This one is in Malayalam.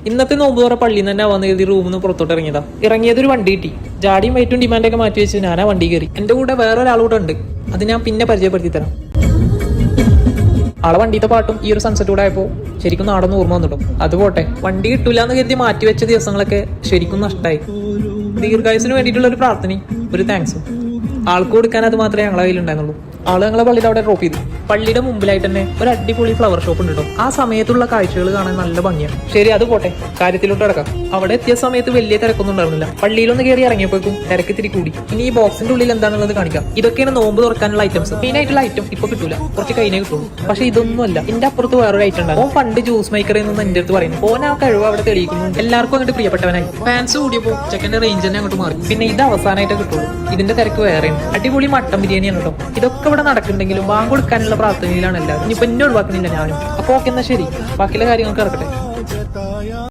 ഇന്നത്തെ നോമ്പ് തുറ പള്ളിയിൽ തന്നെ വന്ന് കരുതി റൂമിൽ നിന്ന് പുറത്തോട്ട് ഇറങ്ങിയതാ. ഇറങ്ങിയതൊരു വണ്ടി കിട്ടി. ജാടിയും വൈറ്റും ഡിമാൻഡൊക്കെ മാറ്റി വെച്ച് ഞാൻ ആ വണ്ടി കയറി. എന്റെ കൂടെ വേറൊരാൾ കൂടെ ഉണ്ട്, അത് ഞാൻ പിന്നെ പരിചയപ്പെടുത്തി തരാം. ആളെ വണ്ടിത്തെ പാട്ടും ഈ ഒരു സൺസെറ്റ് കൂടെ ആയപ്പോ ശരിക്കും നാടൊന്ന് ഓർമ്മ വന്നിട്ടോ. അത് പോട്ടെ, വണ്ടി കിട്ടൂല എന്ന് കരുതി മാറ്റി വെച്ച ദിവസങ്ങളൊക്കെ ശരിക്കും നഷ്ടമായി. ദീർഘായുസിന് വേണ്ടിയിട്ടുള്ള ഒരു പ്രാർത്ഥനയും ഒരു താങ്ക്സും ആൾക്ക് കൊടുക്കാൻ അത് മാത്രമേ ഞങ്ങളെ കയ്യിലുണ്ടായിരുന്നുള്ളൂ. ആള് ഞങ്ങളെ പള്ളിയുടെ അവിടെ ഡ്രോപ്പ് ചെയ്തു. പള്ളിയുടെ മുമ്പിലായിട്ട് തന്നെ ഒരു അടിപൊളി ഫ്ലവർ ഷോപ്പ് ഉണ്ട് കേട്ടോ. ആ സമയത്തുള്ള കാഴ്ചകൾ കാണാൻ നല്ല ഭംഗിയാണ്. ശരി, അത് പോട്ടെ, കാര്യത്തിലോട്ട് കിടക്കാം. അവിടെ എത്തിയ സമയത്ത് വലിയ തിരക്കൊന്നും ഉണ്ടായിരുന്നില്ല. പള്ളിയിലൊന്ന് കയറി ഇറങ്ങിയപ്പോഴേക്കും തിരക്ക് ഇത്തിരി കൂടി. ഇനി ഈ ബോക്സിന്റെ ഉള്ളിൽ എന്താണെന്നുള്ളത് കാണിക്കാം. ഇതൊക്കെയാണ് നോമ്പ് തുറക്കാനുള്ള ഐറ്റംസ്. മെയിൻ ആയിട്ടുള്ള ഐറ്റം ഇപ്പൊ കിട്ടൂല, കുറച്ച് കഴിഞ്ഞേ കിട്ടുള്ളൂ. പക്ഷെ ഇതൊന്നും അല്ല. എന്റെ അപ്പുറത്ത് വേറൊരു ഐറ്റം ഉണ്ടാവും. ഓൻ പണ്ട് ജ്യൂസ് മേക്കർ എന്നൊന്നും എന്റെ അടുത്ത് പറയുന്നു. ഓൻ ആ കഴിവ് അവിടെ തെളിയിക്കുന്നു. എല്ലാവർക്കും അങ്ങോട്ട് പ്രിയപ്പെട്ടവനായി. ഫാൻസ് കൂടിയപ്പോ ചെക്കന്റെ റേഞ്ച് തന്നെ അങ്ങോട്ട് മാറി. പിന്നെ ഇത് അവസാനമായിട്ട് കിട്ടുള്ളൂ. ഇതിന്റെ തിരക്ക് വേറെയാണ്. അടിപൊളി മട്ടൻ ബിരിയാണിയാണ് കേട്ടോ. ഇതൊക്കെ ഇവിടെ നടക്കുന്നുണ്ടെങ്കിലും ബാങ്ക് കൊടുക്കാനുള്ള പ്രാർത്ഥനയിലാണ് എല്ലാവരും. ഇനിയിപ്പൊ എന്നെ ഒഴിവാക്കുന്നില്ല ഞാനും. അപ്പൊ ഓക്കെ, എന്നാ ശരി, ബാക്കിയുള്ള കാര്യങ്ങൾക്ക് ഇറക്കട്ടെ.